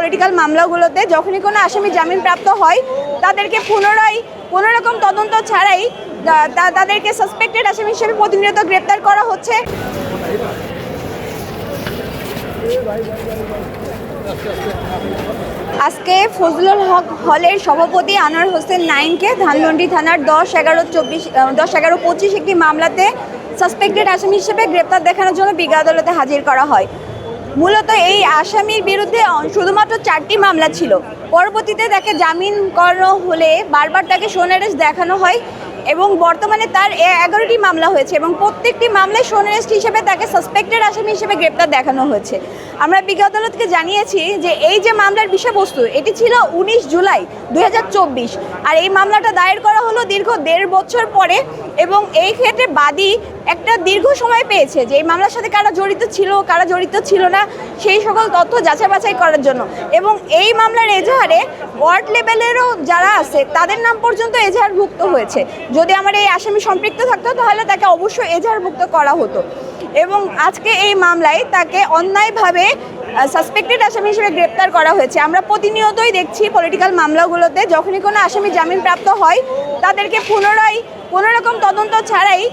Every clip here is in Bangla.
পলিটিক্যাল মামলাগুলোতে যখনই কোনো আসামি জামিনপ্রাপ্ত হয় তাদেরকে পুনরায় কোনোরকম তদন্ত ছাড়াই তাদেরকে সাসপেক্টেড আসামি হিসেবে প্রতিনিয়ত গ্রেপ্তার করা হচ্ছে। আজকে ফজলুল হক হলের সভাপতি আনোয়ার হোসেন নাইমকে ধানমন্ডি থানার 10-11-25 একটি মামলাতে সাসপেক্টেড আসামি হিসেবে গ্রেপ্তার দেখানোর জন্য বিজ্ঞ আদালতে হাজির করা হয়। মূলত এই আসামির বিরুদ্ধে শুধুমাত্র 4টি মামলা ছিল। পরবর্তীতে তাকে জামিন করানো হলে বারবার তাকে সোনারেস দেখানো হয় এবং বর্তমানে তার 11টি মামলা হয়েছে এবং প্রত্যেকটি মামলায় সোনারেস হিসেবে তাকে সাসপেক্টেড আসামি হিসেবে গ্রেপ্তার দেখানো হয়েছে। আমরা বিজ্ঞ আদালতকে জানিয়েছি যে এই যে মামলার বিষয়বস্তু এটি ছিল 19 জুলাই 2024 আর এই মামলাটা দায়ের করা হলো দীর্ঘ 1.5 বছর পরে এবং এই ক্ষেত্রে বাদী একটা দীর্ঘ সময় পেয়েছে যে এই মামলার সাথে কারা জড়িত ছিল না সেই সকল তথ্য যাচাই বাছাই করার জন্য এবং এই মামলার এজাহারে ওয়ার্ড লেভেলেরও যারা আছে তাদের নাম পর্যন্ত এজাহারভুক্ত হয়েছে। যদি আমার এই আসামি সম্পৃক্ত থাকতো তাহলে তাকে অবশ্যই এজাহারভুক্ত করা হতো এবং আজকে এই মামলায় তাকে অন্যায়ভাবে সাসপেক্টেড আসামি হিসেবে গ্রেপ্তার করা হয়েছে। আমরা প্রতিনিয়তই দেখছি পলিটিক্যাল মামলাগুলোতে যখনই কোনো আসামি জামিনপ্রাপ্ত হয় তাদেরকে পুনরায় কোনোরকম তদন্ত ছাড়াই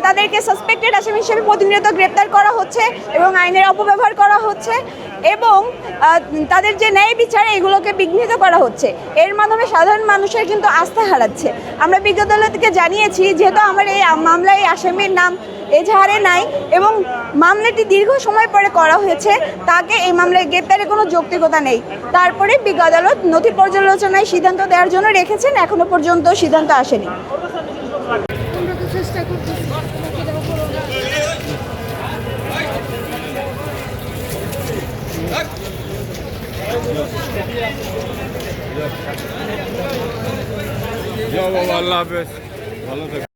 তাদেরকে সাসপেক্টেড আসামি হিসেবে প্রতিনিয়ত গ্রেপ্তার করা হচ্ছে এবং আইনের অপব্যবহার করা হচ্ছে এবং তাদের যে ন্যায় বিচার এগুলোকে বিঘ্নিত করা হচ্ছে। এর মাধ্যমে সাধারণ মানুষের কিন্তু আস্থা হারাচ্ছে। আমরা বিজ্ঞ আদালতকে জানিয়েছি যেহেতু আমার এই মামলায় আসামির নাম এজাহারে নাই এবং মামলাটি দীর্ঘ সময় পরে করা হয়েছে তাকে এই মামলায় গ্রেপ্তারের কোনো যৌক্তিকতা নেই। তারপরে বিজ্ঞ আদালত নথি পর্যালোচনায় সিদ্ধান্ত দেওয়ার জন্য রেখেছেন, এখনো পর্যন্ত সিদ্ধান্ত আসেনি। আল্লাহ হাফেজ, ভালো থাকবেন।